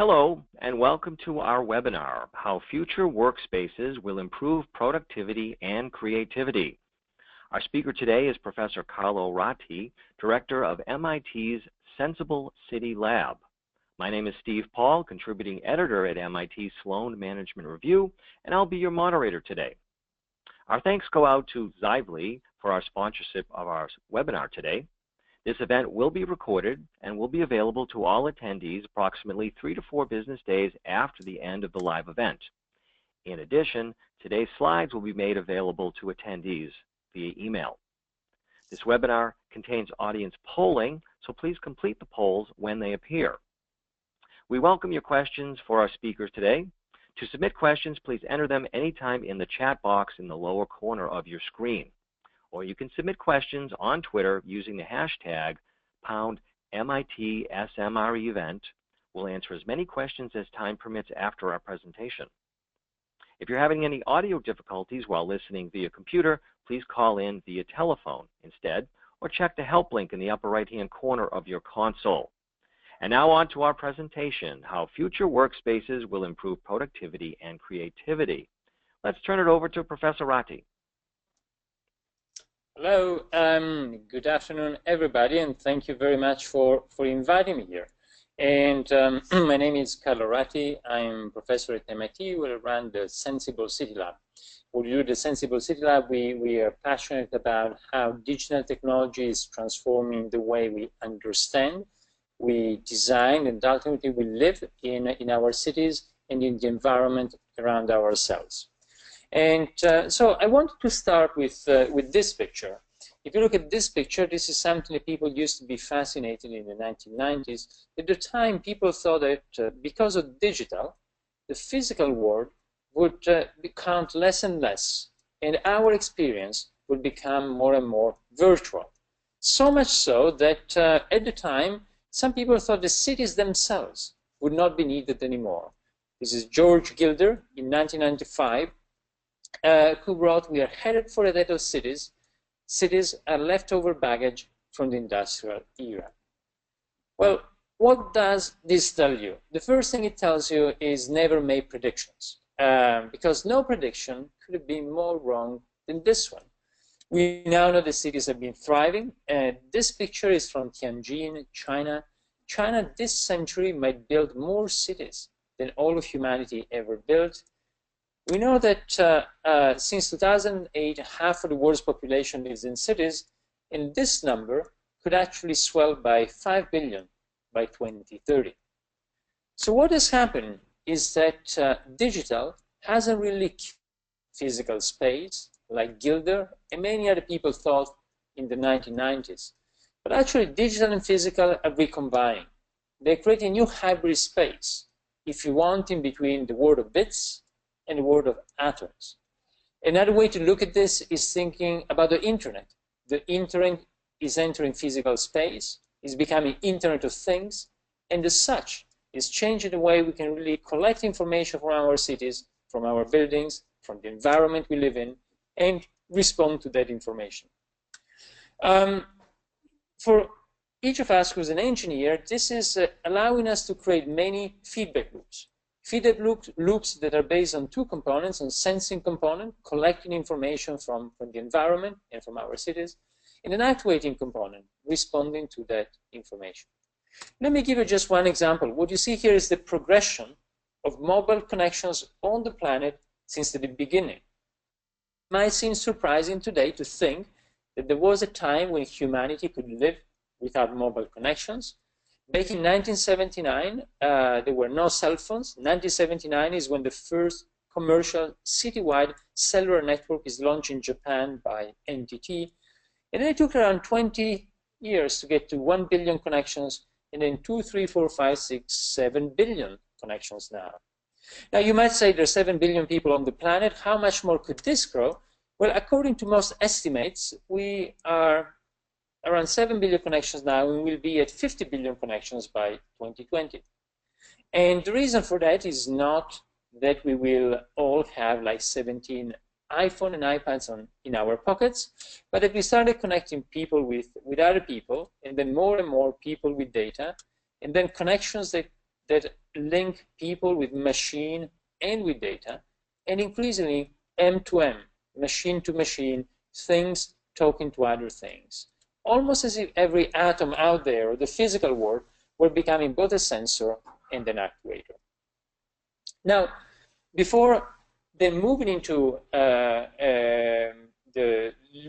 Hello, and welcome to our webinar, How Future Workspaces Will Improve Productivity and Creativity. Our speaker today is Professor Carlo Ratti, Director of MIT's Senseable City Lab. My name is Steve Paul, contributing editor at MIT Sloan Management Review, and I'll be your moderator today. Our thanks go out to Xively for our sponsorship of our webinar today. This event will be recorded and will be available to all attendees approximately 3 to 4 business days after the end of the live event. In addition, today's slides will be made available to attendees via email. This webinar contains audience polling, so please complete the polls when they appear. We welcome your questions for our speakers today. To submit questions, please enter them anytime in the chat box in the lower corner of your screen. Or you can submit questions on Twitter using the hashtag #MITSMRE event. We'll answer as many questions as time permits after our presentation. If you're having any audio difficulties while listening via computer, please call in via telephone instead, or check the help link in the upper right-hand corner of your console. And now on to our presentation, How Future Workspaces Will Improve Productivity and Creativity. Let's turn it over to Professor Ratti. Hello, good afternoon, everybody, and thank you very much for inviting me here. And my name is Carlo Ratti. I'm professor at MIT. We run the Senseable City Lab. When we do the Senseable City Lab, we are passionate about how digital technology is transforming the way we understand, we design, and ultimately we live in our cities and in the environment around ourselves. And so I wanted to start with this picture. If you look at this picture, this is something that people used to be fascinated in the 1990s. At the time, people thought that because of digital, the physical world would count less and less, and our experience would become more and more virtual. So much so that at the time, some people thought the cities themselves would not be needed anymore. This is George Gilder in 1995. Who wrote, "We are headed for a death of cities. Cities are leftover baggage from the industrial era." Well, what does this tell you? The first thing it tells you is never make predictions, because no prediction could have been more wrong than this one. We now know the cities have been thriving, and this picture is from Tianjin, China. China this century might build more cities than all of humanity ever built. We know that since 2008, half of the world's population lives in cities, and this number could actually swell by 5 billion by 2030. So what has happened is that digital hasn't really physical space, like Gilder and many other people thought in the 1990s. But actually, digital and physical are recombining. They create a new hybrid space, if you want, in between the world of bits and the world of atoms. Another way to look at this is thinking about the internet. The internet is entering physical space, is becoming Internet of Things, and as such, is changing the way we can really collect information from our cities, from our buildings, from the environment we live in, and respond to that information. For each of us who's an engineer, this is allowing us to create many feedback loops. Feedback loops that are based on two components: on sensing component, collecting information from the environment and from our cities, and an actuating component, responding to that information. Let me give you just one example. What you see here is the progression of mobile connections on the planet since the beginning. It might seem surprising today to think that there was a time when humanity could live without mobile connections. Back in 1979, there were no cell phones. 1979 is when the first commercial citywide cellular network is launched in Japan by NTT. And then it took around 20 years to get to 1 billion connections, and then 2, 3, 4, 5, 6, 7 billion connections now. Now, you might say there's 7 billion people on the planet. How much more could this grow? Well, according to most estimates, we are around 7 billion connections now, and we'll be at 50 billion connections by 2020. And the reason for that is not that we will all have like 17 iPhone and iPads in our pockets, but that we started connecting people with other people, and then more and more people with data, and then connections that that link people with machine and with data, and increasingly M2M, machine to machine, things talking to other things. Almost as if every atom out there, or the physical world, were becoming both a sensor and an actuator. Now, before then moving into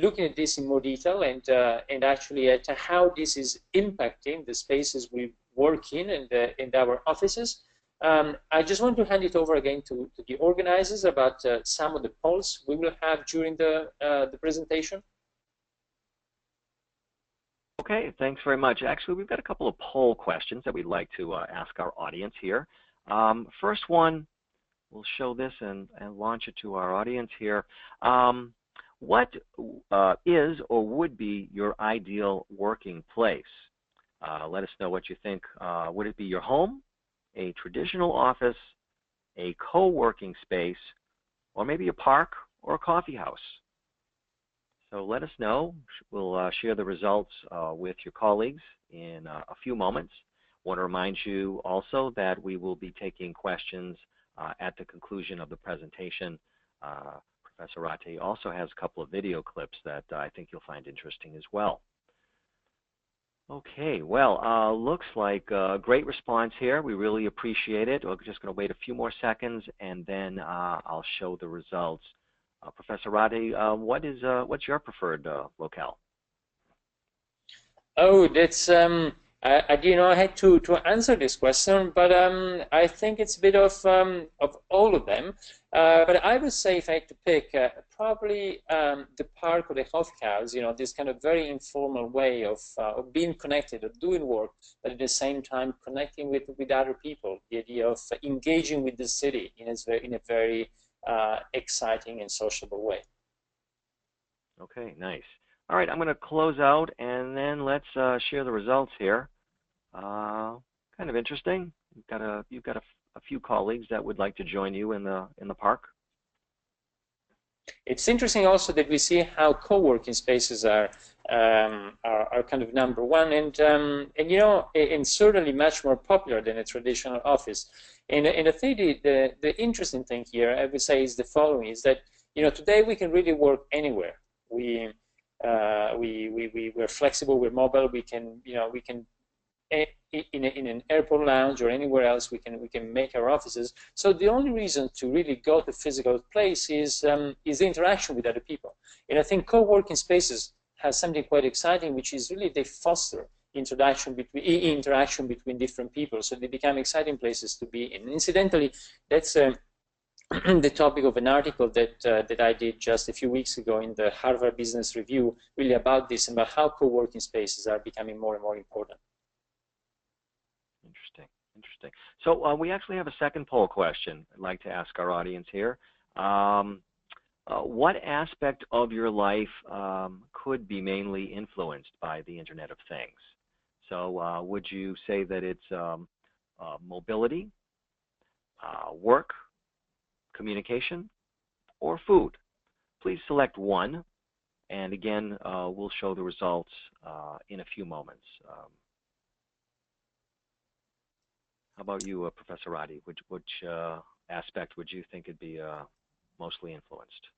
looking at this in more detail and actually at how this is impacting the spaces we work in and our offices, I just want to hand it over again to the organizers about some of the polls we will have during the presentation. Okay, thanks very much. Actually, we've got a couple of poll questions that we'd like to ask our audience here. First one, we'll show this and launch it to our audience here. What is or would be your ideal working place? Let us know what you think. Would it be your home, a traditional office, a co-working space, or maybe a park or a coffee house? So let us know. We'll share the results with your colleagues in a few moments. I want to remind you also that we will be taking questions at the conclusion of the presentation. Professor Ratti also has a couple of video clips that I think you'll find interesting as well. Okay, well, looks like a great response here. We really appreciate it. We're just going to wait a few more seconds, and then I'll show the results. Professor Ratti, what's your preferred locale? Oh, that's I didn't know I had to answer this question, but I think it's a bit of all of them. But I would say if I had to pick, probably the park or the coffee house. You know, this kind of very informal way of being connected, of doing work, but at the same time connecting with other people. The idea of engaging with the city in a very exciting and sociable way. Okay, nice. All right, I'm going to close out, and then let's share the results here. Kind of interesting. You've got a few colleagues that would like to join you in the park. It's interesting also that we see how co-working spaces are kind of number one, and you know, and certainly much more popular than a traditional office. And I think the interesting thing here, I would say, is the following: is that, you know, today we can really work anywhere. We're flexible, we're mobile. We can, you know, we can in an airport lounge or anywhere else we can make our offices. So the only reason to really go to a physical place is the interaction with other people. And I think co-working spaces has something quite exciting, which is really they foster interaction between different people. So they become exciting places to be in. Incidentally, that's the topic of an article that I did just a few weeks ago in the Harvard Business Review, really about this and about how co-working spaces are becoming more and more important. Interesting. So we actually have a second poll question I'd like to ask our audience here. What aspect of your life could be mainly influenced by the Internet of Things? So would you say that it's mobility, work, communication, or food? Please select one, and again, we'll show the results in a few moments. How about you, Professor Ratti? Which aspect would you think would be mostly influenced?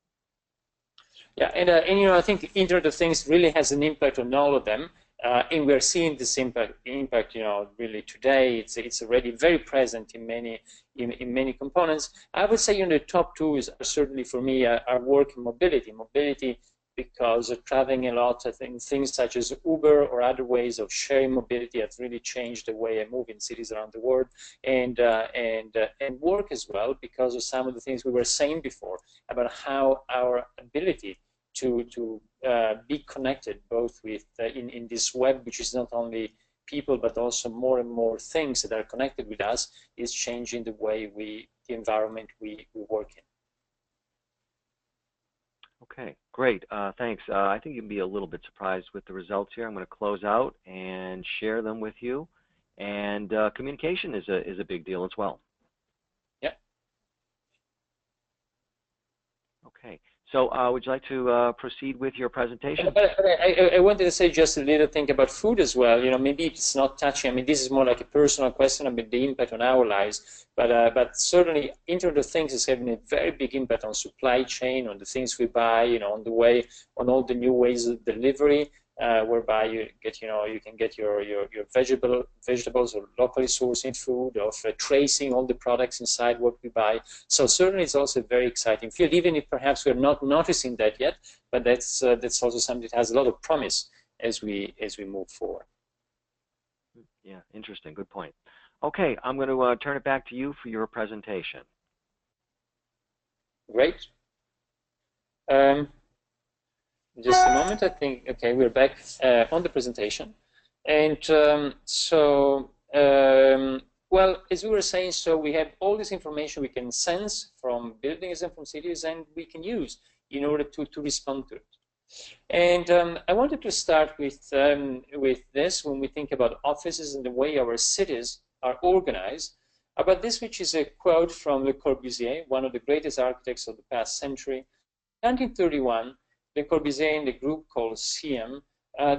Yeah, and you know, I think Internet of Things really has an impact on all of them, and we're seeing this impact. You know, really today, it's already very present in many components. I would say, you know, the top two are certainly for me are work and mobility. Mobility, because of traveling a lot. I think things such as Uber or other ways of sharing mobility have really changed the way I move in cities around the world, and work as well, because of some of the things we were saying before about how our ability to be connected both with in this web, which is not only people but also more and more things that are connected with us, is changing the way the environment we work in. Okay, great. Thanks. I think you can be a little bit surprised with the results here. I'm going to close out and share them with you. And communication is a big deal as well. Yeah. Okay. So would you like to proceed with your presentation? But I wanted to say just a little thing about food as well. You know, maybe it's not touching. I mean, this is more like a personal question about the impact on our lives. But certainly, Internet of Things is having a very big impact on supply chain, on the things we buy. You know, on the way, on all the new ways of delivery. Whereby you get, you can get your vegetables or locally sourcing food, of tracing all the products inside what we buy. So certainly it's also a very exciting field, even if perhaps we're not noticing that yet, but that's also something that has a lot of promise as we move forward. Yeah, interesting, good point. Okay, I'm going to turn it back to you for your presentation. Great. Just a moment, I think, okay, we're back on the presentation. And well, as we were saying, so we have all this information we can sense from buildings and from cities, and we can use in order to respond to it. And I wanted to start with this when we think about offices and the way our cities are organized, about this, which is a quote from Le Corbusier, one of the greatest architects of the past century. In 1931, Le Corbusier and the group called CM,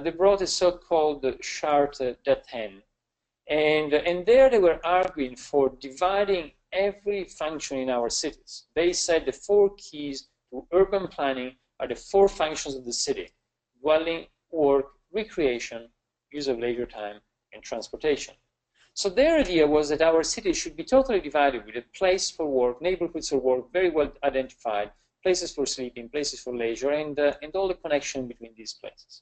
they brought a so-called charte d'Athènes. And there they were arguing for dividing every function in our cities. They said the 4 keys to urban planning are the 4 functions of the city: dwelling, work, recreation, use of leisure time, and transportation. So their idea was that our cities should be totally divided, with a place for work, neighborhoods for work, very well identified, places for sleeping, places for leisure, and all the connection between these places.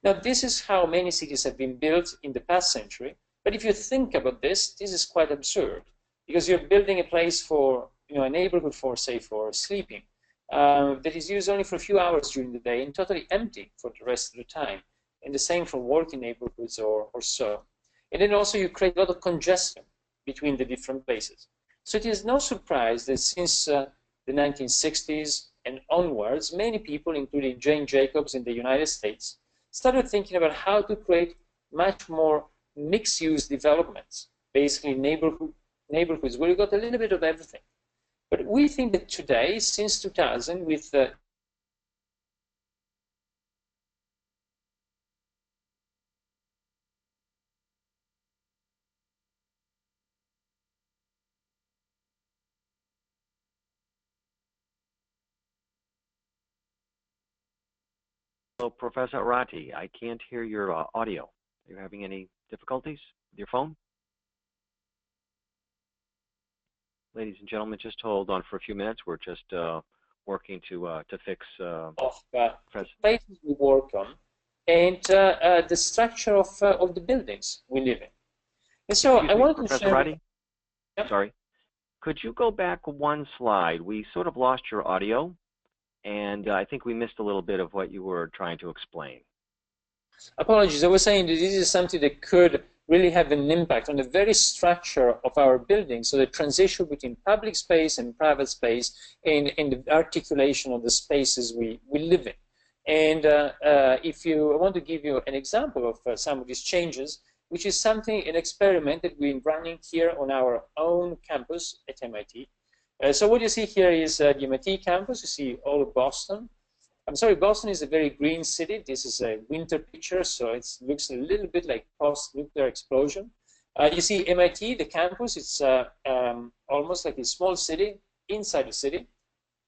Now, this is how many cities have been built in the past century. But if you think about this, this is quite absurd, because you're building a place for, a neighborhood for, say, for sleeping, that is used only for a few hours during the day and totally empty for the rest of the time. And the same for working neighborhoods or so. And then also you create a lot of congestion between the different places. So it is no surprise that since the 1960s and onwards, many people, including Jane Jacobs in the United States, started thinking about how to create much more mixed-use developments, basically neighborhoods where you got a little bit of everything. But we think that today, since 2000, with So, Professor Ratti, I can't hear your audio. Are you having any difficulties with your phone? Ladies and gentlemen, just hold on for a few minutes. We're just working to fix places we work on, and the structure of the buildings we live in. And so I wanted to Professor Ratti? Yep. Sorry. Could you go back one slide? We sort of lost your audio, and I think we missed a little bit of what you were trying to explain. Apologies. I was saying that this is something that could really have an impact on the very structure of our buildings, so the transition between public space and private space, and the articulation of the spaces we live in. And if you want to give you an example of some of these changes, which is an experiment that we've been running here on our own campus at MIT. So what you see here is the MIT campus. You see all of Boston. I'm sorry, Boston is a very green city. This is a winter picture, so it looks a little bit like post-nuclear explosion. You see MIT, the campus, it's almost like a small city inside the city.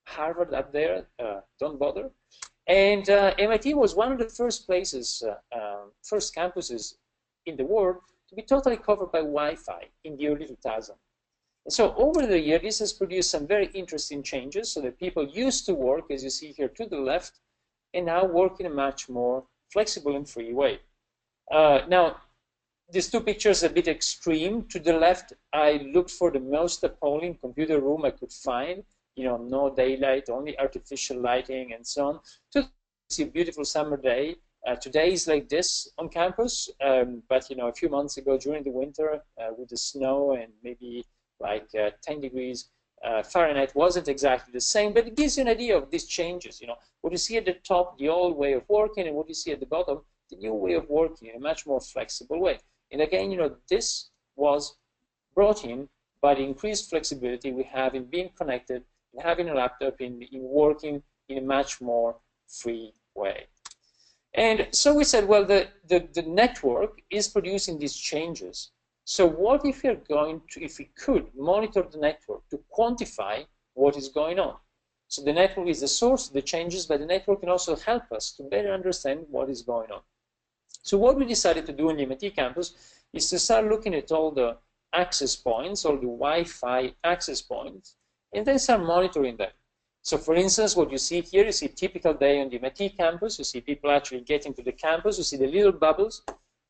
Harvard up there, don't bother. And MIT was one of the first places, first campuses in the world to be totally covered by Wi-Fi in the early 2000s. So over the year, this has produced some very interesting changes, so that people used to work, as you see here to the left, and now work in a much more flexible and free way. Now, these 2 pictures are a bit extreme. To the left, I looked for the most appalling computer room I could find. No daylight, only artificial lighting, and so on. To see a beautiful summer day. Today is like this on campus, but a few months ago during the winter, with the snow and maybe like 10 degrees Fahrenheit wasn't exactly the same, but it gives you an idea of these changes. What you see at the top, the old way of working, and what you see at the bottom, the new way of working in a much more flexible way. And again, this was brought in by the increased flexibility we have in being connected, in having a laptop, in working in a much more free way. And so we said, well, the network is producing these changes. So what if we're going to, if we could monitor the network to quantify what is going on? So the network is the source of the changes, but the network can also help us to better understand what is going on. So what we decided to do on the MIT campus is to start looking at all the access points, all the Wi-Fi access points, and then start monitoring them. So for instance, what you see here, you see a typical day on the MIT campus. You see people actually getting to the campus. You see the little bubbles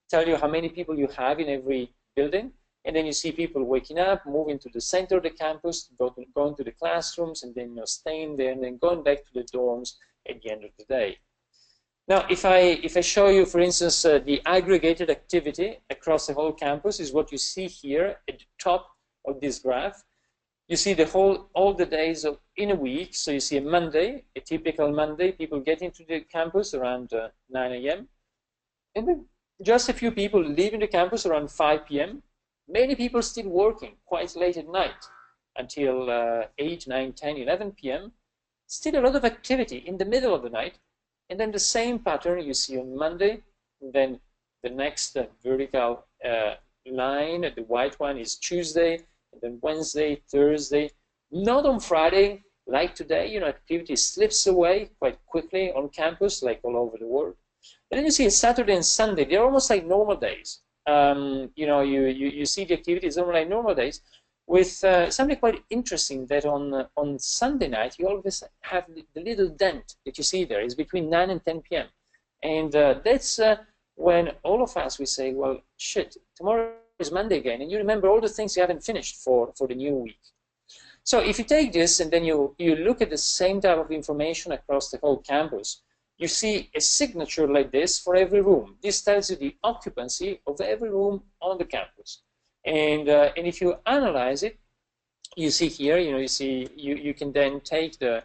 tell you how many people you have in every building. And then you see people waking up, moving to the center of the campus, going to the classrooms, and then staying there, and then going back to the dorms at the end of the day. Now, if I show you, for instance, the aggregated activity across the whole campus is what you see here at the top of this graph. You see all the days in a week. So you see a Monday, a typical Monday, people get into the campus around 9 a.m. And then just a few people leaving the campus around 5 p.m. Many people still working quite late at night until 8, 9, 10, 11 p.m. Still a lot of activity in the middle of the night. And then the same pattern you see on Monday. And then the next vertical line, the white one, is Tuesday. And then Wednesday, Thursday, not on Friday, like today, activity slips away quite quickly on campus, like all over the world. And then you see Saturday and Sunday, they're almost like normal days. You see the activities almost like normal days, with something quite interesting that on Sunday night, you always have the little dent that you see there is between 9 and 10 p.m. And that's when all of us, we say, well, shit, tomorrow is Monday again, and you remember all the things you haven't finished for the new week. So if you take this and then you look at the same type of information across the whole campus, you see a signature like this for every room. This tells you the occupancy of every room on the campus. And if you analyze it, you see here, you can then take the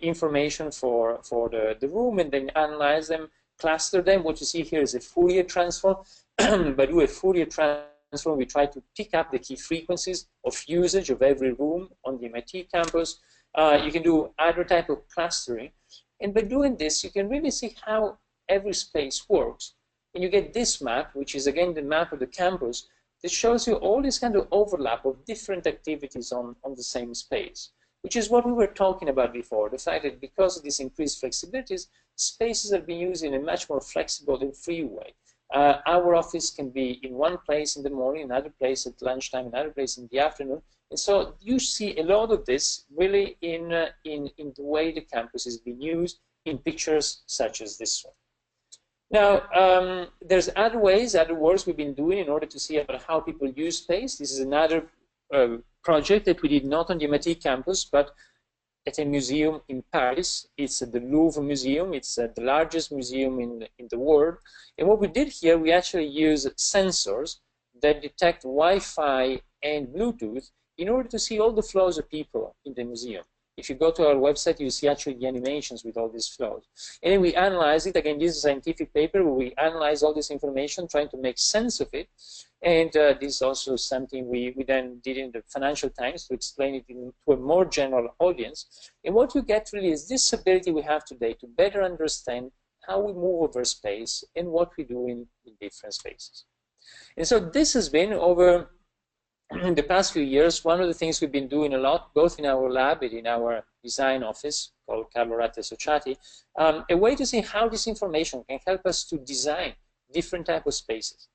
information for the room and then analyze them, cluster them. What you see here is a Fourier transform. By doing a Fourier transform, we try to pick up the key frequencies of usage of every room on the MIT campus. You can do other type of clustering. And by doing this, you can really see how every space works. And you get this map, which is again the map of the campus, that shows you all this kind of overlap of different activities on the same space, which is what we were talking about before, the fact that because of these increased flexibilities, spaces are being used in a much more flexible and free way. Our office can be in one place in the morning, another place at lunchtime, another place in the afternoon. And so you see a lot of this really in the way the campus is being used in pictures such as this one. Now, there's other ways, other works we've been doing in order to see about how people use space. This is another project that we did not on the MIT campus, but at a museum in Paris. It's at the Louvre Museum. It's the largest museum in the world. And what we did here, we actually use sensors that detect Wi-Fi and Bluetooth in order to see all the flows of people in the museum. If you go to our website, you see actually the animations with all these flows. And then we analyze it. Again, this is a scientific paper where we analyze all this information, trying to make sense of it. And this is also something we then did in the Financial Times to explain it to a more general audience. And what you get really is this ability we have today to better understand how we move over space and what we do in different spaces. And so this has been over in the past few years, one of the things we've been doing a lot, both in our lab and in our design office called Carlo Ratti Associati, a way to see how this information can help us to design different types of spaces.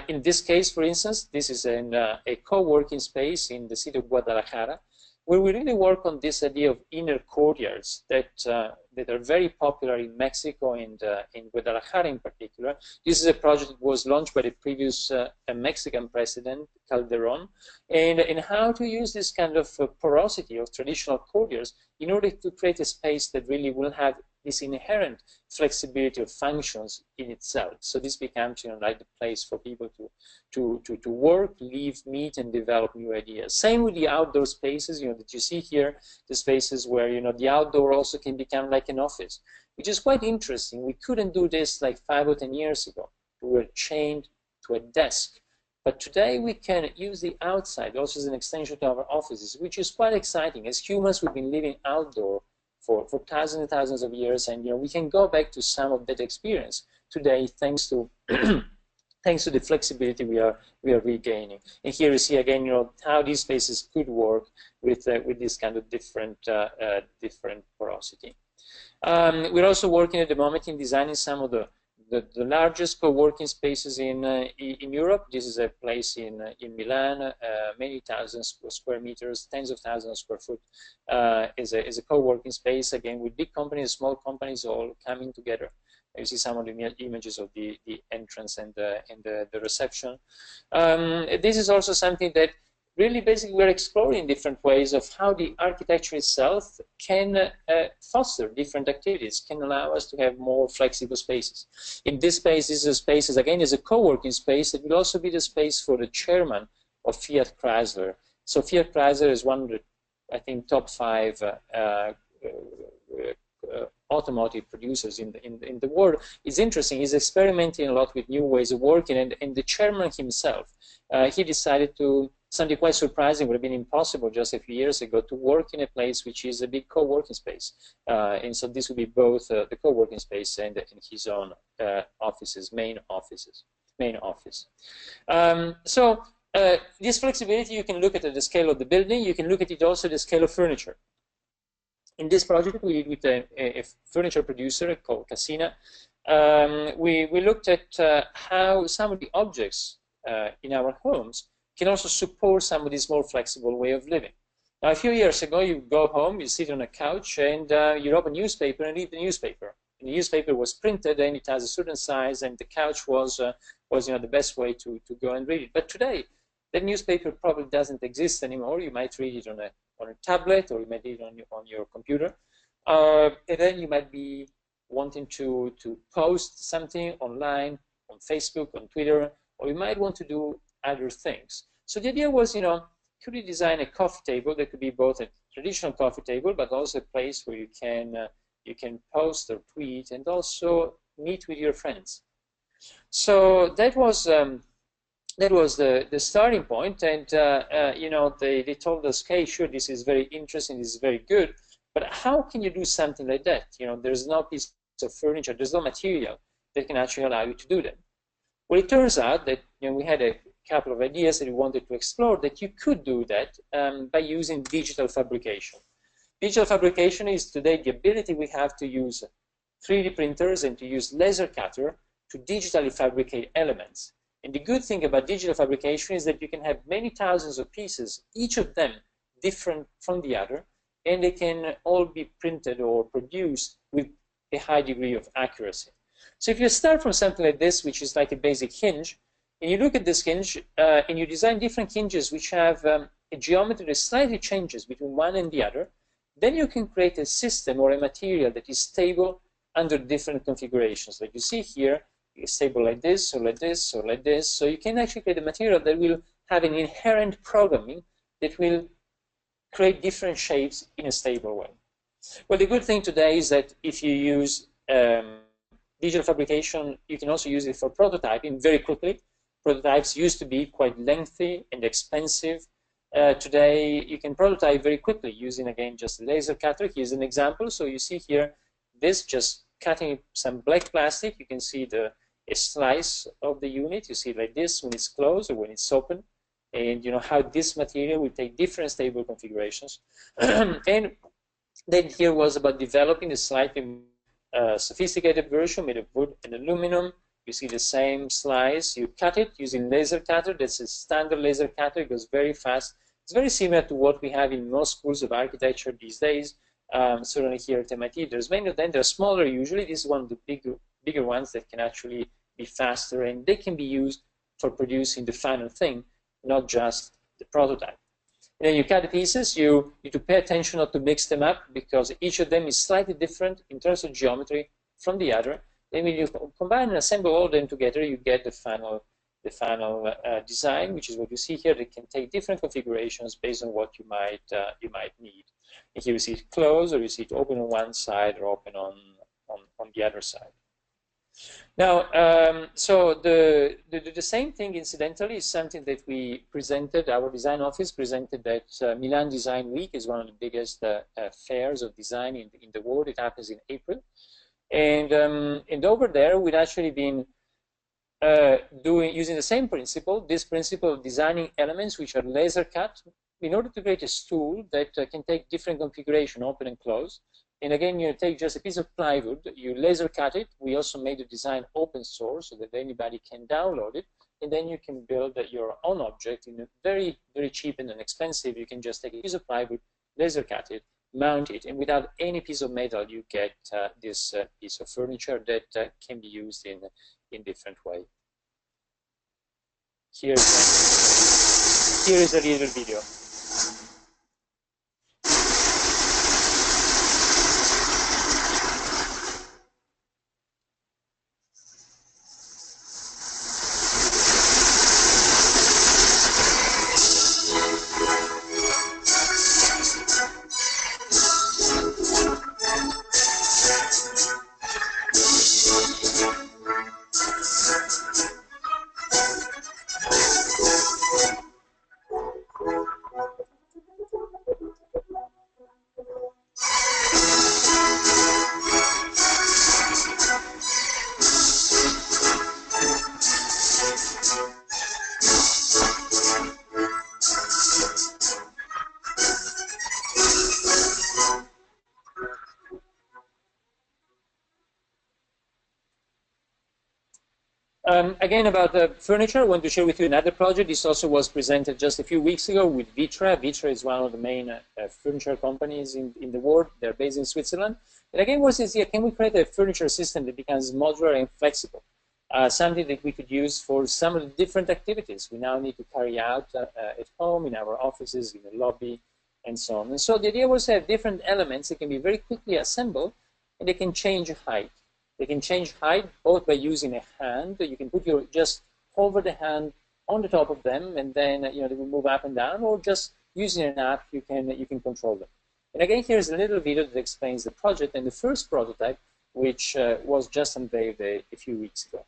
In this case, for instance, this is a co-working space in the city of Guadalajara, where we really work on this idea of inner courtyards that are very popular in Mexico and in Guadalajara in particular. This is a project that was launched by the previous Mexican president, Calderon, and how to use this kind of porosity of traditional courtyards in order to create a space that really will have this inherent flexibility of functions in itself. So this becomes, like the place for people to work, live, meet, and develop new ideas. Same with the outdoor spaces, that you see here, the spaces where, the outdoor also can become like an office, which is quite interesting. We couldn't do this like 5 or 10 years ago. We were chained to a desk. But today we can use the outside also as an extension to our offices, which is quite exciting. As humans, we've been living outdoor for thousands and thousands of years, and we can go back to some of that experience today thanks to thanks to the flexibility we are regaining. And here you see again, how these spaces could work with this kind of different porosity. We're also working at the moment in designing some of the largest co-working spaces in Europe. This is a place in Milan, many thousands square meters, tens of thousands of square foot, is a co-working space, again, with big companies, small companies all coming together. You see some of the images of the entrance and the reception. This is also something that really basically we're exploring different ways of how the architecture itself can foster different activities, can allow us to have more flexible spaces. In this space, this is a space, again, is a co-working space that will also be the space for the chairman of Fiat Chrysler. So Fiat Chrysler is one of the, I think, top 5 automotive producers in the world. It's interesting. He's experimenting a lot with new ways of working, and the chairman himself, he decided to something quite surprising, would have been impossible just a few years ago, to work in a place which is a big co-working space. And so this would be both the co-working space and his own offices, main office. This flexibility, you can look at the scale of the building. You can look at it also the scale of furniture. In this project, we did with a furniture producer called Cassina. We looked at how some of the objects in our homes can also support some of this more flexible way of living. Now, a few years ago, you go home, you sit on a couch, and you open a newspaper and read the newspaper. And the newspaper was printed, and it has a certain size, and the couch was the best way to go and read it. But today, that newspaper probably doesn't exist anymore. You might read it on a tablet, or you might read it on your computer. And then you might be wanting to post something online, on Facebook, on Twitter, or you might want to do other things. So the idea was, could you design a coffee table that could be both a traditional coffee table, but also a place where you can post or tweet and also meet with your friends. So that was the starting point, and they told us, "Okay, sure, this is very interesting, this is very good, but how can you do something like that? There's no piece of furniture, there's no material that can actually allow you to do that." Well, it turns out that we had a couple of ideas that we wanted to explore, that you could do that by using digital fabrication. Digital fabrication is today the ability we have to use 3D printers and to use laser cutter to digitally fabricate elements. And the good thing about digital fabrication is that you can have many thousands of pieces, each of them different from the other, and they can all be printed or produced with a high degree of accuracy. So if you start from something like this, which is like a basic hinge, and you look at this hinge, and you design different hinges which have a geometry that slightly changes between one and the other, then you can create a system or a material that is stable under different configurations. Like you see here, it's stable like this, or like this, or like this. So you can actually create a material that will have an inherent programming that will create different shapes in a stable way. Well, the good thing today is that if you use digital fabrication, you can also use it for prototyping very quickly. Prototypes used to be quite lengthy and expensive. Today, you can prototype very quickly using, again, just a laser cutter. Here's an example. So you see here, this just cutting some black plastic. You can see a slice of the unit. You see it like this when it's closed or when it's open. And how this material will take different stable configurations. And then here was about developing a slightly sophisticated version made of wood and aluminum. You see the same slice. You cut it using laser cutter. That's a standard laser cutter. It goes very fast. It's very similar to what we have in most schools of architecture these days. Certainly here at MIT, there's many of them. They're smaller usually. This is one of the bigger ones that can actually be faster, and they can be used for producing the final thing, not just the prototype. And then you cut the pieces. You need to pay attention not to mix them up, because each of them is slightly different in terms of geometry from the other. Then when you combine and assemble all of them together, you get the final design, which is what you see here. They can take different configurations based on what you might need. And here you see it closed, or you see it open on one side or open on the other side. Now, so the same thing, incidentally, is something that we presented, our design office presented at Milan Design Week. Is one of the biggest fairs of design in the world. It happens in April. And over there, we'd actually been using the same principle, this principle of designing elements which are laser cut in order to create a stool that can take different configuration, open and close. And again, you take just a piece of plywood, you laser cut it. We also made the design open source so that anybody can download it. And then you can build your own object in a very, very cheap and inexpensive. You can just take a piece of plywood, laser cut it, mount it, and without any piece of metal, you get this piece of furniture that can be used in different way. Here is a little video. Again, about the furniture, I want to share with you another project. This also was presented just a few weeks ago with Vitra. Vitra is one of the main furniture companies in the world. They're based in Switzerland. And again, what is here? Can we create a furniture system that becomes modular and flexible? Something that we could use for some of the different activities we now need to carry out at home, in our offices, in the lobby, and so on. And so the idea was to have different elements that can be very quickly assembled, and they can change height. They can change height both by using a hand. You can put just hover the hand on the top of them, and then they will move up and down, or just using an app you can control them. And again, here's a little video that explains the project and the first prototype, which was just unveiled a few weeks ago.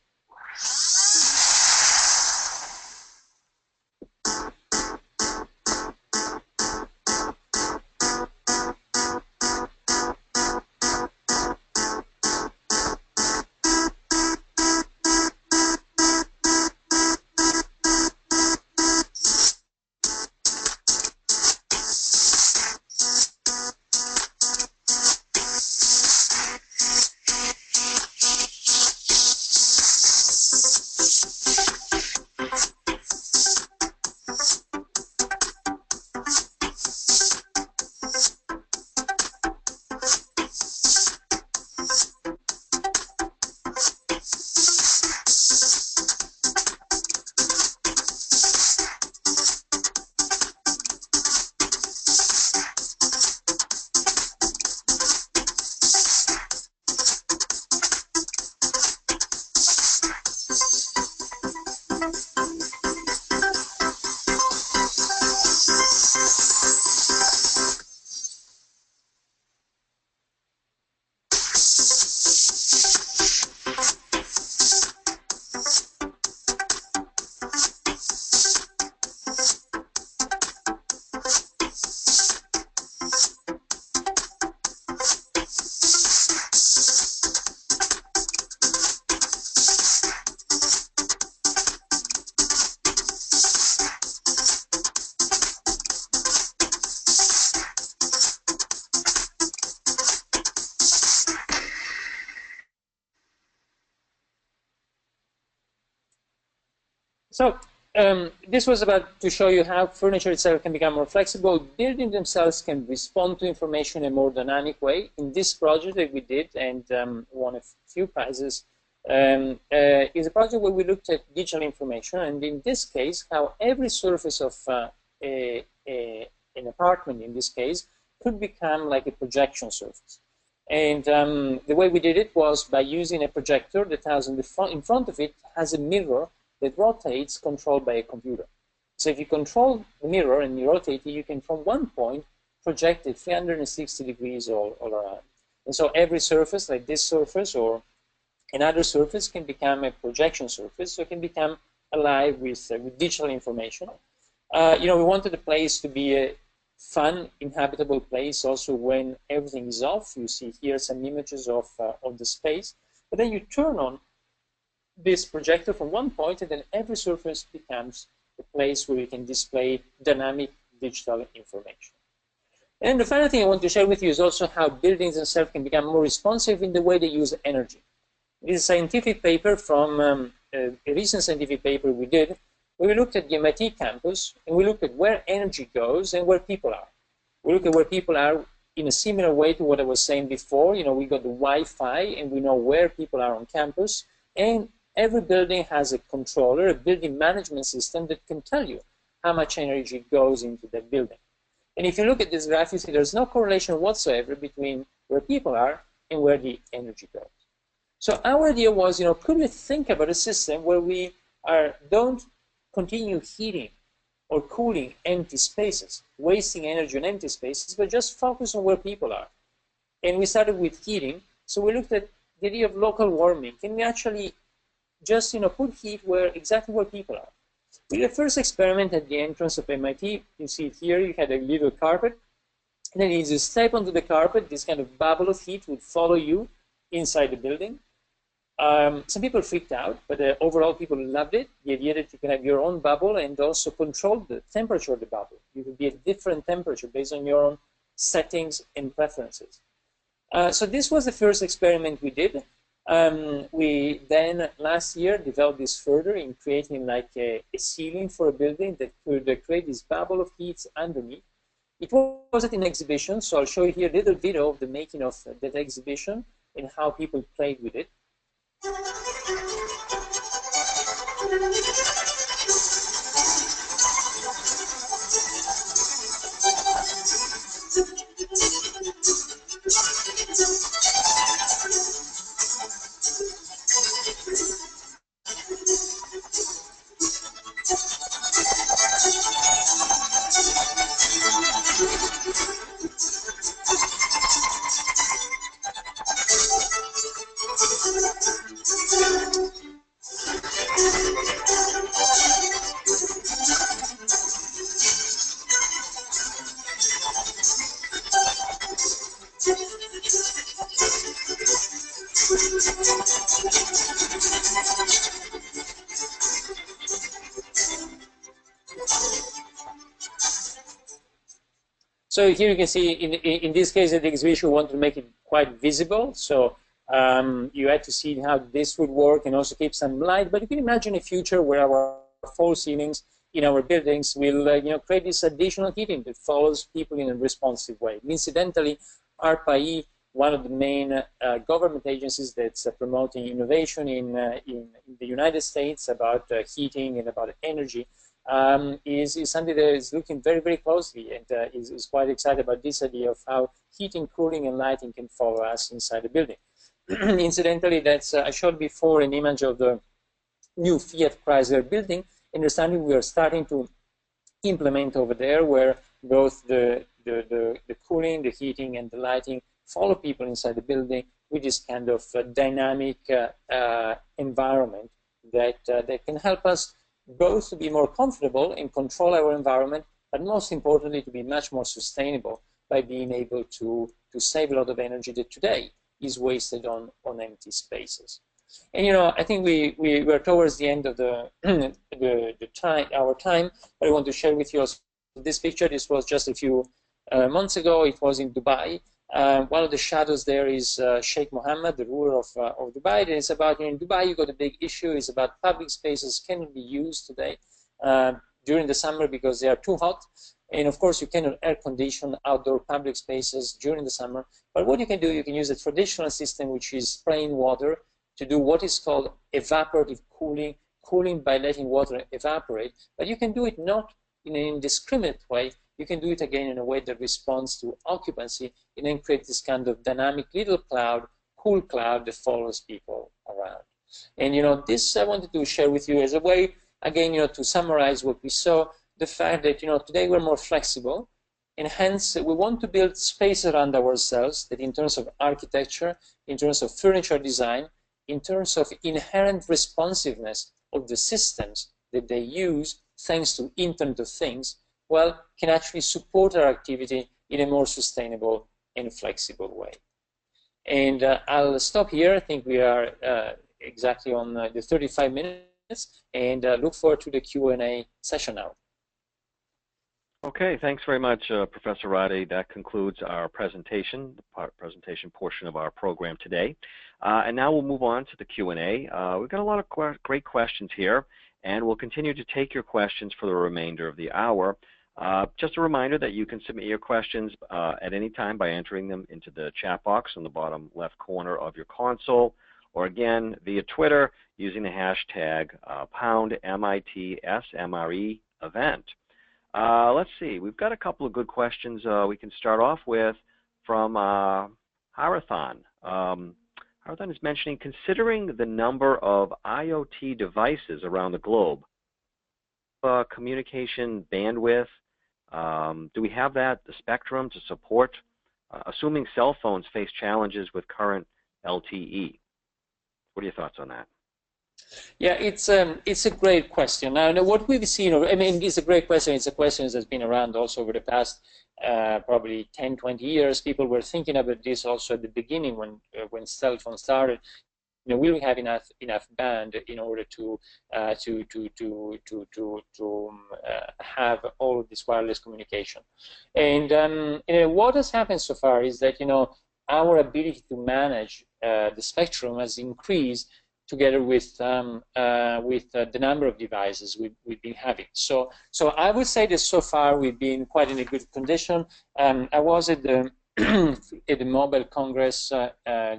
So this was about to show you how furniture itself can become more flexible. Buildings themselves can respond to information in a more dynamic way. In this project that we did and won a few prizes, is a project where we looked at digital information, and in this case, how every surface of an apartment, in this case, could become like a projection surface. And the way we did it was by using a projector that has in front of it has a mirror that rotates, controlled by a computer. So if you control the mirror and you rotate it, you can from one point project it 360 degrees all around. And so every surface, like this surface or Another surface can become a projection surface, so it can become alive with digital information. We wanted the place to be a fun, inhabitable place also when everything is off. You see here some images of the space. But then you turn on this projector from one point, and then every surface becomes a place where you can display dynamic digital information. And the final thing I want to share with you is also how buildings themselves can become more responsive in the way they use energy. This is a scientific paper from a recent scientific paper we did, where we looked at the MIT campus, and we looked at where energy goes and where people are. We look at where people are in a similar way to what I was saying before. We got the Wi-Fi, and we know where people are on campus, and every building has a controller, a building management system that can tell you how much energy goes into that building. And if you look at this graph, you see there's no correlation whatsoever between where people are and where the energy goes. So our idea was, could we think about a system where we don't continue heating or cooling empty spaces, wasting energy on empty spaces, but just focus on where people are. And we started with heating. So we looked at the idea of local warming. Can we actually just put heat exactly where people are? We did the first experiment at the entrance of MIT. You see it here. You had a little carpet. And then as you step onto the carpet, this kind of bubble of heat would follow you inside the building. Some people freaked out, but overall people loved it. The idea that you can have your own bubble and also control the temperature of the bubble. You could be at different temperature based on your own settings and preferences. So this was the first experiment we did. We then last year developed this further in creating like a ceiling for a building that could create this bubble of heat underneath. It was at an exhibition, so I'll show you here a little video of the making of that exhibition and how people played with it. So here you can see, in this case, the exhibition wanted to make it quite visible. So you had to see how this would work and also keep some light. But you can imagine a future where our false ceilings in our buildings will create this additional heating that follows people in a responsive way. Incidentally, ARPA-E, one of the main government agencies that's promoting innovation in the United States about heating and about energy, is something that is looking very, very closely and is quite excited about this idea of how heating, cooling, and lighting can follow us inside the building. Incidentally, that's I showed before an image of the new Fiat Chrysler building, and there's something we are starting to implement over there, where both the cooling, the heating, and the lighting follow people inside the building with this kind of dynamic environment that can help us both to be more comfortable and control our environment, but most importantly to be much more sustainable by being able to save a lot of energy that today is wasted on empty spaces. And I think we were towards the end of our time, but I want to share with you also this picture. This was just a few months ago. It was in Dubai. One of the shadows there is Sheikh Mohammed, the ruler of Dubai. And it's about, in Dubai, you got a big issue. It's about public spaces cannot be used today during the summer because they are too hot. And of course, you cannot air condition outdoor public spaces during the summer. But what you can do, you can use a traditional system, which is spraying water, to do what is called evaporative cooling, cooling by letting water evaporate. But you can do it not in an indiscriminate way. You can do it again in a way that responds to occupancy and then create this kind of dynamic little cloud, cool cloud that follows people around. And this I wanted to share with you as a way, again, to summarize what we saw, the fact that today we're more flexible, and hence we want to build space around ourselves that, in terms of architecture, in terms of furniture design, in terms of inherent responsiveness of the systems that they use, thanks to Internet of Things, well, can actually support our activity in a more sustainable and flexible way. And I'll stop here. I think we are exactly on the 35 minutes, and look forward to the Q&A session now. Okay, thanks very much, Professor Ratti. That concludes our presentation, the presentation portion of our program today. And now we'll move on to the Q&A. We've got a lot of great questions here, and we'll continue to take your questions for the remainder of the hour. Just a reminder that you can submit your questions at any time by entering them into the chat box on the bottom left corner of your console, or again via Twitter using the hashtag #MITSMRE event. Let's see, we've got a couple of good questions we can start off with from Harathan. Harathan is mentioning, considering the number of IoT devices around the globe, communication bandwidth, do we have the spectrum to support, assuming cell phones face challenges with current LTE? What are your thoughts on that? Yeah, it's a great question. Now, what we've seen, I mean, it's a great question. It's a question that's been around also over the past probably 10, 20 years. People were thinking about this also at the beginning when cell phones started. You know, will we have enough band in order to have all of this wireless communication? And you know, what has happened so far is that, you know, our ability to manage the spectrum has increased together with the number of devices we've been having. So I would say that so far we've been quite in a good condition. I was at the at the Mobile Congress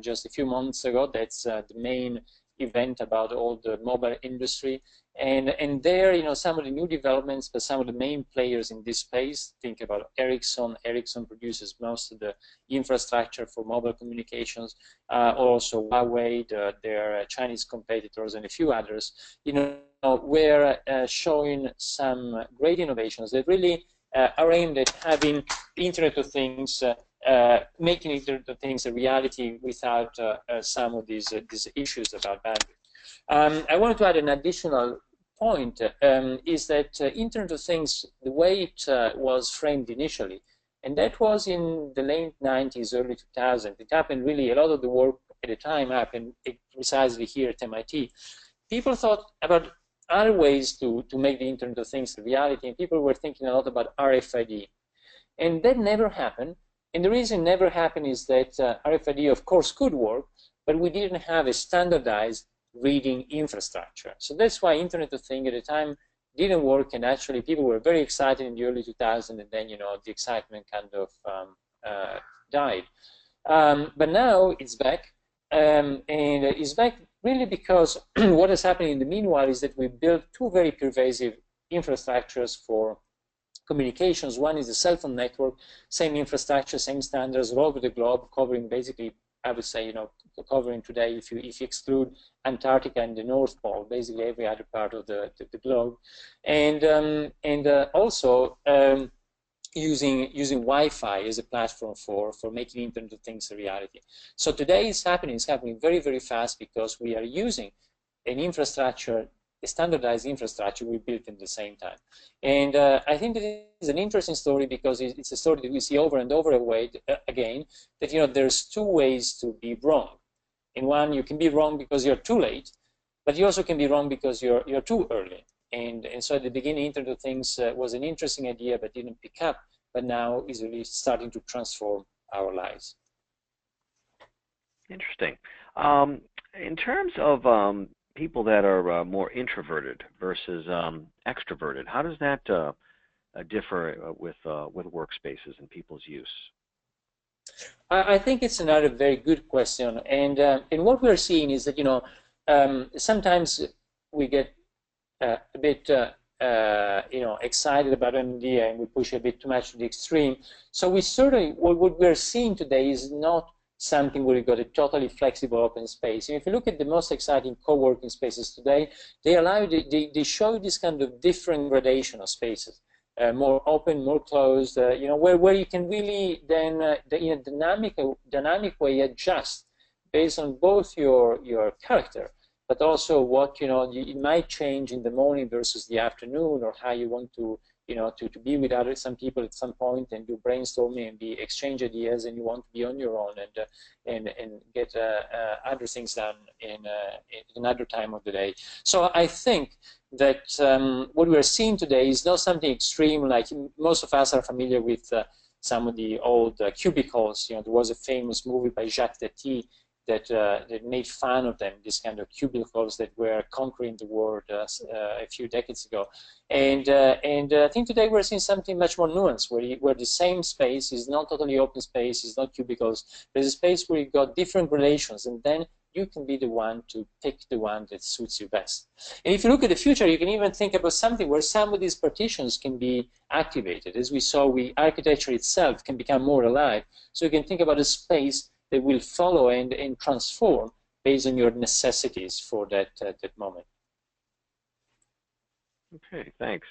just a few months ago. That's the main event about all the mobile industry. And there, you know, some of the new developments, but some of the main players in this space, think about Ericsson. Ericsson produces most of the infrastructure for mobile communications. Also Huawei, their Chinese competitors, and a few others, you know, were showing some great innovations that really are aimed at having the Internet of Things, making Internet of Things a reality without some of these issues about bandwidth. I wanted to add an additional point, is that Internet of Things, the way it was framed initially, and that was in the late 90s, early 2000s, it happened really, a lot of the work at the time happened precisely here at MIT. People thought about other ways to make the Internet of Things a reality, and people were thinking a lot about RFID. And that never happened. And the reason it never happened is that RFID, of course, could work, but we didn't have a standardized reading infrastructure. So that's why Internet of Things at the time didn't work, and actually people were very excited in the early 2000s, and then, you know, the excitement kind of died. But now it's back, and it's back really because what has happened in the meanwhile is that we built two very pervasive infrastructures for communications. One is the cell phone network, same infrastructure, same standards all over the globe, covering basically, I would say, you know, covering today, if you exclude Antarctica and the North Pole, basically every other part of the globe, and also using Wi-Fi as a platform for making Internet of Things a reality. So today it's happening very, very fast because we are using an infrastructure, a standardized infrastructure we built at the same time. And I think that it's an interesting story because it's a story that we see over and over again, that, you know, there's two ways to be wrong. In one, you can be wrong because you're too late, but you also can be wrong because you're too early. And so at the beginning, Internet of Things was an interesting idea but didn't pick up, but now is really starting to transform our lives. Interesting. In terms of people that are more introverted versus extroverted, how does that differ with workspaces and people's use? I think it's another very good question, and what we're seeing is that, you know, sometimes we get a bit you know, excited about an idea and we push a bit too much to the extreme. So we certainly, what we're seeing today is not something where you've got a totally flexible open space. And if you look at the most exciting co-working spaces today, they show this kind of different gradation of spaces. More open, more closed, you know, where you can really then in a dynamic way adjust based on both your character, but also what it might change in the morning versus the afternoon, or how you want to to be with some people at some point, and do brainstorming and be exchange ideas, and you want to be on your own and get other things done in another time of the day. So I think that what we are seeing today is not something extreme. Like most of us are familiar with some of the old cubicles. There was a famous movie by Jacques Tati that made fun of them, these kind of cubicles that were conquering the world a few decades ago. And I think today we're seeing something much more nuanced, where the same space is not totally open space, it's not cubicles, there's a space where you've got different relations, and then you can be the one to pick the one that suits you best. And if you look at the future, you can even think about something where some of these partitions can be activated. As we saw, architecture itself can become more alive. So you can think about a space that will follow and transform based on your necessities for that moment. Okay, thanks.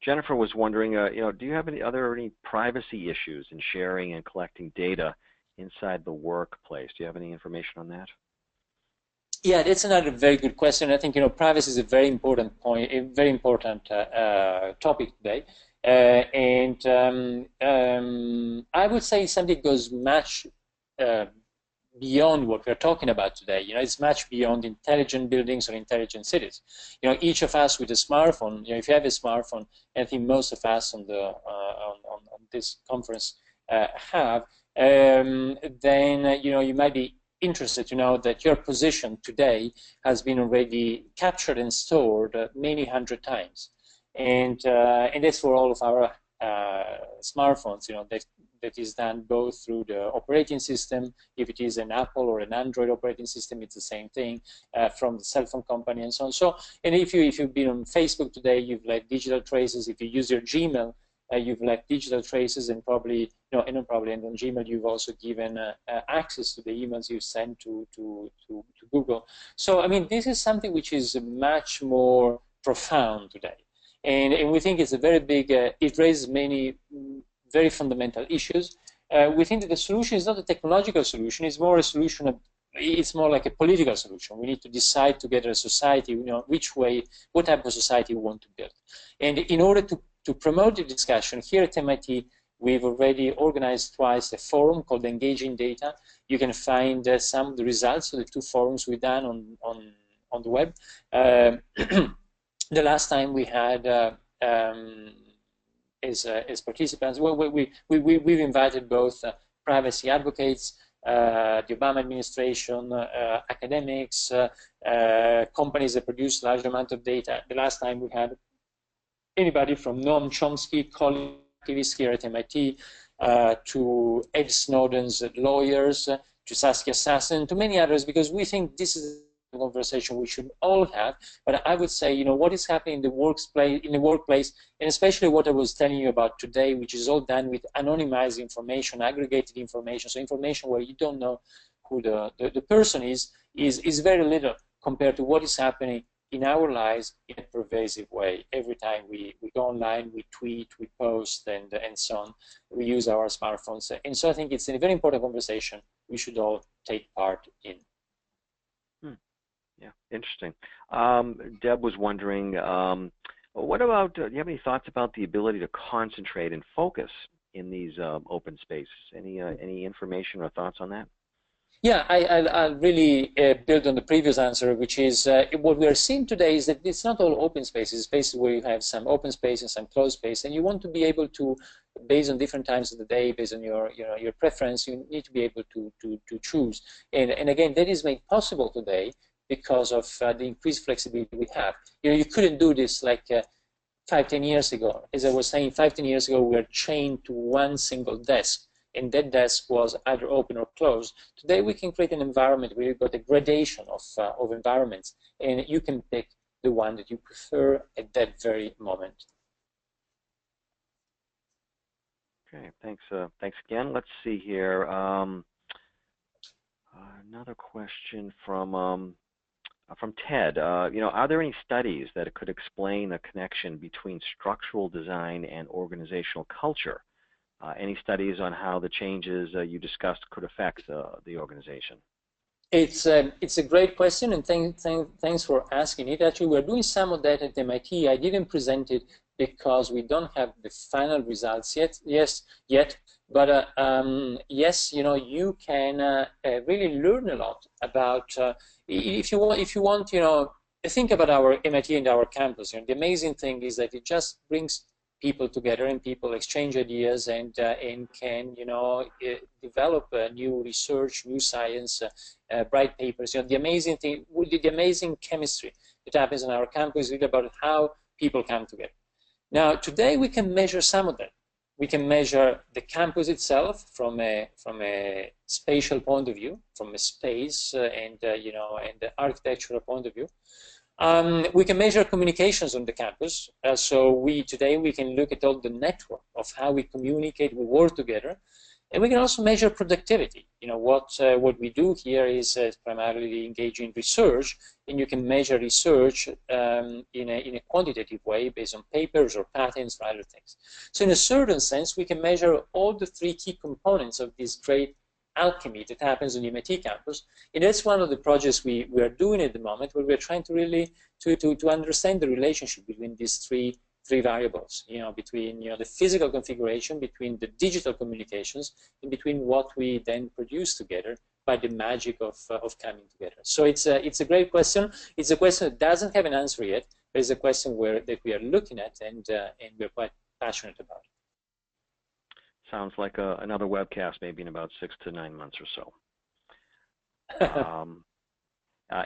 Jennifer was wondering, do you have any privacy issues in sharing and collecting data inside the workplace? Do you have any information on that? Yeah, that's another very good question. I think privacy is a very important point, a very important topic today. I would say something goes much beyond what we're talking about today. It's much beyond intelligent buildings or intelligent cities. Each of us with a smartphone, if you have a smartphone, I think most of us on this conference have, then you might be interested to know that your position today has been already captured and stored many hundred times, and that's for all of our smartphones. That is done both through the operating system. If it is an Apple or an Android operating system, it's the same thing, from the cell phone company and so on. So, and if you've been on Facebook today, you've left digital traces. If you use your Gmail, you've left digital traces, and probably, and on Gmail, you've also given access to the emails you send to Google. So, I mean, this is something which is much more profound today. And we think it's a very big, it raises many very fundamental issues. We think that the solution is not a technological solution, it's more a solution it's more like a political solution. We need to decide together as a society, what type of society we want to build. And in order to promote the discussion, here at MIT, we've already organized twice a forum called Engaging Data. You can find some of the results of the 2 forums we've done on the web. The last time we had as participants, well, we've invited both privacy advocates, the Obama administration, academics, companies that produce large amount of data. The last time we had anybody from Noam Chomsky, colleague activists here at MIT, to Ed Snowden's lawyers, to Saskia Sassen, to many others, because we think this is a conversation we should all have. But I would say, what is happening in the workplace, and especially what I was telling you about today, which is all done with anonymized information, aggregated information, so information where you don't know who the person is very little compared to what is happening in our lives in a pervasive way. Every time we go online, we tweet, we post, and so on. We use our smartphones. And so I think it's a very important conversation we should all take part in. Yeah, interesting. Deb was wondering, what about, do you have any thoughts about the ability to concentrate and focus in these open spaces? Any information or thoughts on that? Yeah, I'll really build on the previous answer, which is what we are seeing today is that it's not all open spaces. It's spaces where you have some open space and some closed space, and you want to be able to, based on different times of the day, based on your preference, you need to be able to choose. And again, that is made possible today because of the increased flexibility we have. You couldn't do this like 5-10 years ago. As I was saying, 5-10 years ago, we were chained to one single desk, and that desk was either open or closed. Today, we can create an environment where you've got a gradation of environments, and you can pick the one that you prefer at that very moment. Okay, thanks. Thanks again. Let's see here. Another question from Ted. Are there any studies that could explain the connection between structural design and organizational culture? Any studies on how the changes you discussed could affect the organization? It's a great question, and thanks for asking it. Actually, we're doing some of that at MIT. I didn't present it because we don't have the final results yet. But yes, you know, you can really learn a lot about if you want, you know, think about our MIT and our campus. You know, the amazing thing is that it just brings people together, and people exchange ideas and can, you know, develop new research, new science, bright papers. You know, the amazing thing, the amazing chemistry that happens on our campus is really about how people come together. Now, today we can measure some of that. We can measure the campus itself from a spatial point of view, from a space you know, and the architectural point of view. We can measure communications on the campus. So today we can look at all the network of how we communicate, we work together. And we can also measure productivity. You know, what we do here is primarily engage in research, and you can measure research in a quantitative way based on papers or patents or other things. So in a certain sense, we can measure all the three key components of this great alchemy that happens on the MIT campus. And that's one of the projects we are doing at the moment, where we're trying to really to understand the relationship between these three variables, you know, between, you know, the physical configuration, between the digital communications, and between what we then produce together by the magic of coming together. So it's a great question. It's a question that doesn't have an answer yet, but it's a question that we are looking at, and we're quite passionate about it. Sounds like another webcast, maybe in about 6 to 9 months or so.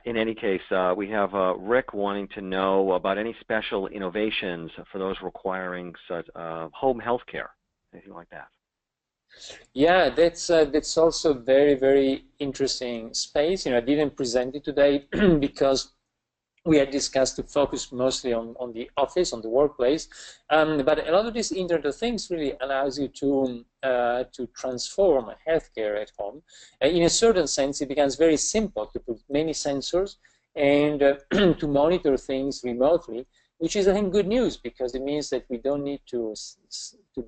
In any case, we have Rick wanting to know about any special innovations for those requiring such, home health care, anything like that. Yeah, that's also very, very interesting space. You know, I didn't present it today because we had discussed to focus mostly on the office, on the workplace. But a lot of these Internet of Things really allows you to transform healthcare at home. In a certain sense, it becomes very simple to put many sensors and to monitor things remotely, which is, I think, good news, because it means that we don't need to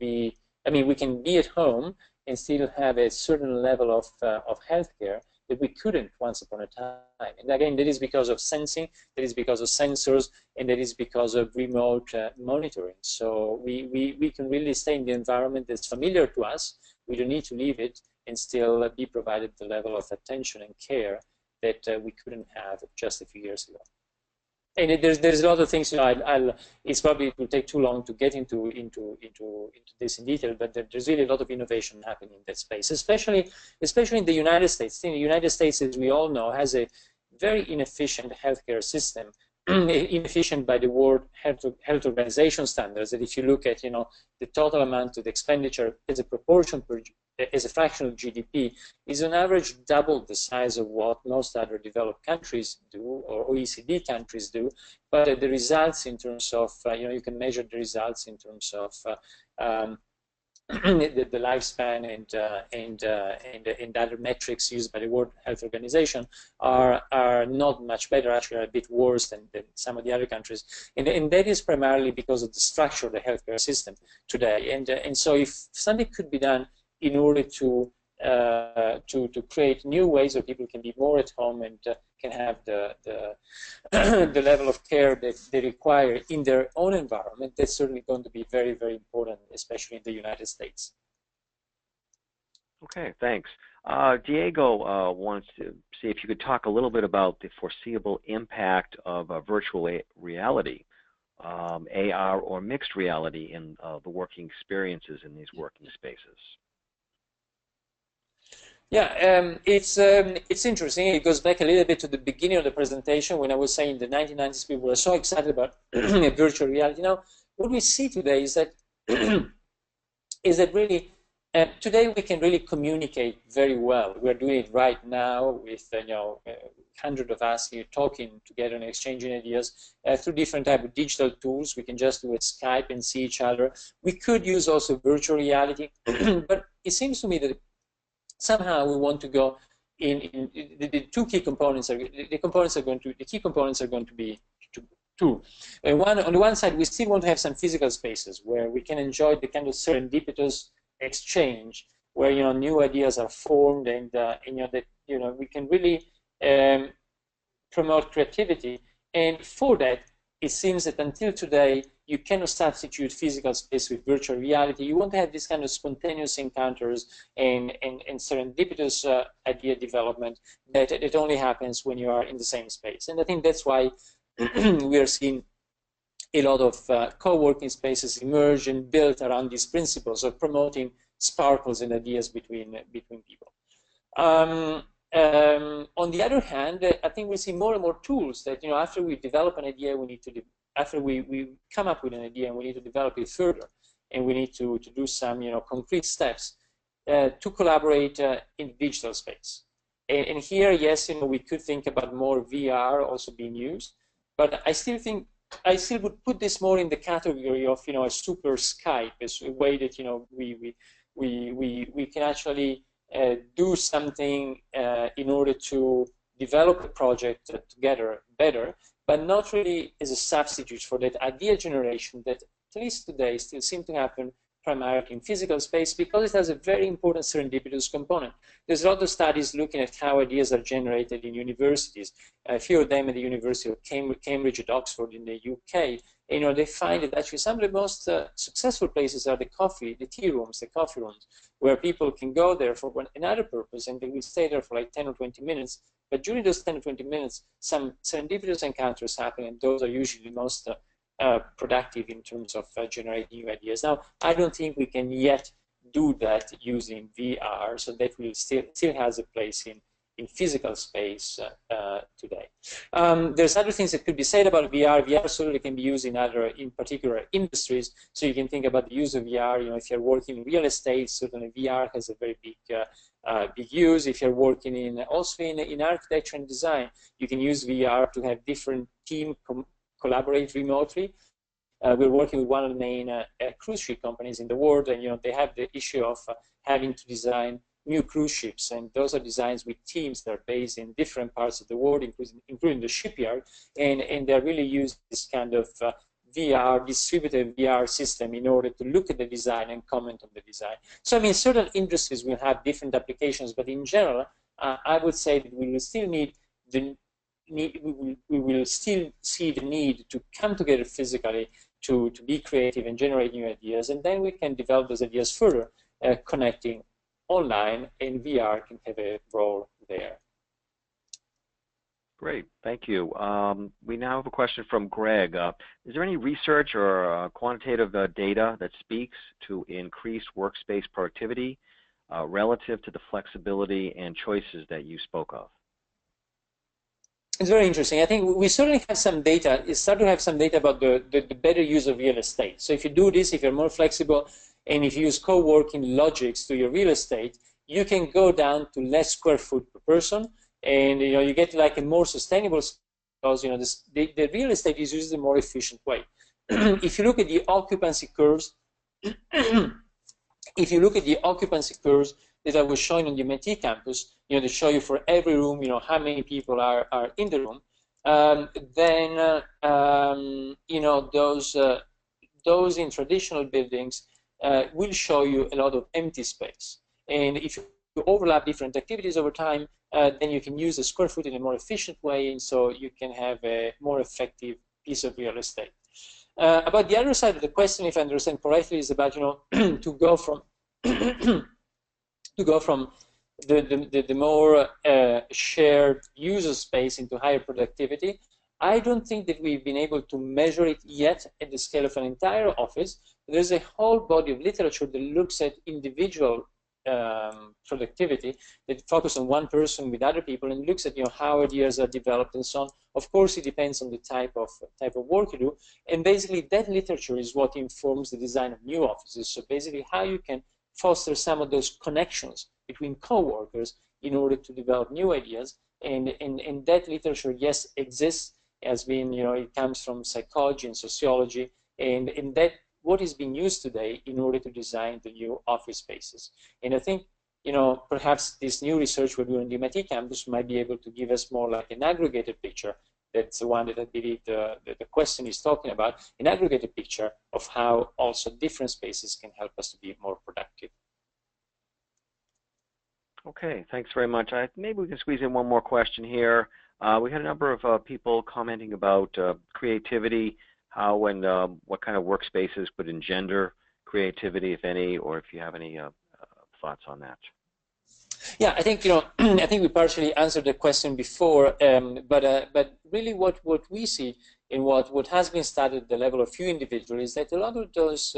be, I mean, we can be at home and still have a certain level of healthcare that we couldn't once upon a time. And again, that is because of sensing, that is because of sensors, and that is because of remote monitoring. So we can really stay in the environment that's familiar to us. We don't need to leave it, and still be provided the level of attention and care that we couldn't have just a few years ago. And there's a lot of things, you know, it will take too long to get into this in detail, but there's really a lot of innovation happening in that space, especially in the United States. In the United States, as we all know, has a very inefficient healthcare system, inefficient by the World Health Organization standards. That if you look at, you know, the total amount of expenditure as a proportion as a fraction of GDP, is on average double the size of what most other developed countries do, or OECD countries do. But the results in terms of, you know, you can measure the results in terms of the lifespan and other metrics used by the World Health Organization are not much better, actually are a bit worse than some of the other countries. And that is primarily because of the structure of the healthcare system today. And so if something could be done in order to create new ways where people can be more at home and can have the level of care that they require in their own environment, that's certainly going to be very, very important, especially in the United States. Okay, thanks. Diego wants to see if you could talk a little bit about the foreseeable impact of virtual reality, AR or mixed reality in the working experiences in these working spaces. Yeah, it's interesting. It goes back a little bit to the beginning of the presentation when I was saying the 1990s people were so excited about virtual reality. Now, what we see today is that really today we can really communicate very well. We're doing it right now with hundreds of us here talking together and exchanging ideas through different type of digital tools. We can just do it Skype and see each other. We could use also virtual reality, but it seems to me that somehow we want to go in the two key components. The key components are going to be two. And on the one side, we still want to have some physical spaces where we can enjoy the kind of serendipitous exchange, where new ideas are formed, and we can really promote creativity. And for that, it seems that until today, you cannot substitute physical space with virtual reality. You want to have this kind of spontaneous encounters and serendipitous idea development that only happens when you are in the same space. And I think that's why we are seeing a lot of co-working spaces emerge and built around these principles of promoting sparkles and ideas between people. On the other hand, I think we see more and more tools that, after we develop an idea, we need to, after we come up with an idea, and we need to develop it further, and we need to do some, concrete steps to collaborate in digital space. And here, yes, we could think about more VR also being used, but I still would put this more in the category of, a super Skype, as a way that, we can actually do something in order to develop a project together better, but not really as a substitute for that idea generation that, at least today, still seems to happen primarily in physical space, because it has a very important serendipitous component. There's a lot of studies looking at how ideas are generated in universities. A few of them at the University of Cambridge at Oxford in the UK. And, they find that actually some of the most successful places are the tea rooms, the coffee rooms, where people can go there for another purpose, and they will stay there for like 10 or 20 minutes. But during those 10 or 20 minutes, some serendipitous encounters happen, and those are usually the most productive in terms of generating new ideas. Now, I don't think we can yet do that using VR, so that will still has a place in physical space today. There's other things that could be said about VR. VR certainly can be used in particular industries. So you can think about the use of VR. If you're working in real estate, certainly VR has a very big use. If you're working also in architecture and design, you can use VR to have different teams collaborate remotely. We're working with one of the main cruise ship companies in the world, and they have the issue of having to design new cruise ships, and those are designs with teams that are based in different parts of the world, including the shipyard, and they're really using this kind of distributed VR system in order to look at the design and comment on the design. So I mean, certain industries will have different applications, but in general, I would say that we will still we will still see the need to come together physically to be creative and generate new ideas, and then we can develop those ideas further, connecting online, and VR can have a role there. Great, thank you. We now have a question from Greg. Is there any research or quantitative data that speaks to increased workspace productivity relative to the flexibility and choices that you spoke of? It's very interesting. I think we certainly have some data. We start to have some data about the better use of real estate. So if you do this, if you're more flexible, and if you use co-working logics to your real estate, you can go down to less square foot per person, and you get like a more sustainable, because the real estate is used in a more efficient way. If you look at the occupancy curves, that I was showing on the MIT campus, they show you for every room, how many people are in the room. Then, those in traditional buildings will show you a lot of empty space. And if you overlap different activities over time, then you can use the square foot in a more efficient way, and so you can have a more effective piece of real estate. About the other side of the question, if I understand correctly, is about to go from the more shared user space into higher productivity. I don't think that we've been able to measure it yet at the scale of an entire office. There's a whole body of literature that looks at individual productivity, that focuses on one person with other people, and looks at how ideas are developed and so on. Of course, it depends on the type of work you do, and basically that literature is what informs the design of new offices. So basically, how you can foster some of those connections between co-workers in order to develop new ideas, and that literature, yes, exists. Has been, it comes from psychology and sociology, and that what is being used today in order to design the new office spaces. And I think, perhaps this new research we're doing on the MIT campus might be able to give us more like an aggregated picture. That's the one that I believe the question is talking about, an aggregated picture of how also different spaces can help us to be more productive. Okay, thanks very much. Maybe we can squeeze in one more question here. We had a number of people commenting about creativity, how and what kind of workspaces could engender creativity, if any, or if you have any thoughts on that. Yeah, I think I think we partially answered the question before, but really what we see in what has been studied at the level of few individuals is that a lot of those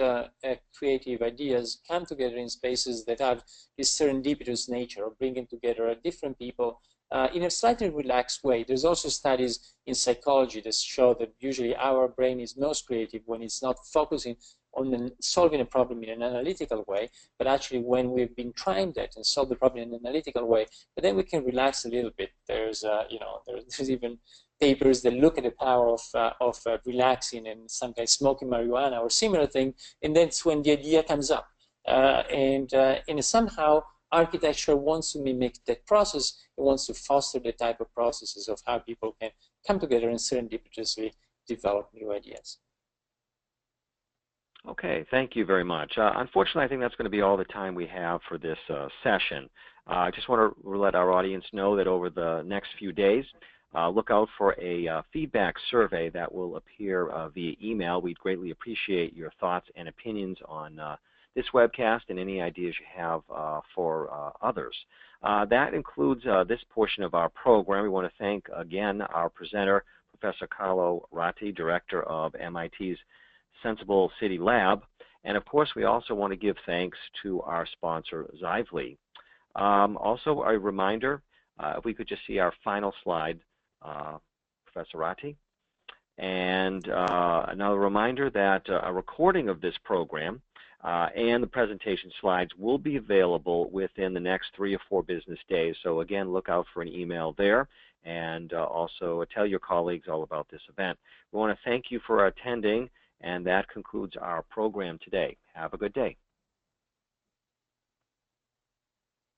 creative ideas come together in spaces that have this serendipitous nature of bringing together different people in a slightly relaxed way. There's also studies in psychology that show that usually our brain is most creative when it's not focusing on solving a problem in an analytical way, but actually when we've been trying that and solve the problem in an analytical way, but then we can relax a little bit. There's there's even papers that look at the power of relaxing and sometimes smoking marijuana or similar thing, and that's when the idea comes up. And somehow architecture wants to mimic that process. It wants to foster the type of processes of how people can come together and serendipitously develop new ideas. Okay, thank you very much. Unfortunately, I think that's going to be all the time we have for this session. I just want to let our audience know that over the next few days, look out for a feedback survey that will appear via email. We'd greatly appreciate your thoughts and opinions on this webcast and any ideas you have for others. That includes this portion of our program. We want to thank again our presenter, Professor Carlo Ratti, Director of MIT's Senseable City Lab, and of course we also want to give thanks to our sponsor Xively. Also a reminder, if we could just see our final slide, Professor Ratti, and another reminder that a recording of this program and the presentation slides will be available within the next 3 or 4 business days. So again, look out for an email there, and also tell your colleagues all about this event. We want to thank you for attending, and that concludes our program today. Have a good day.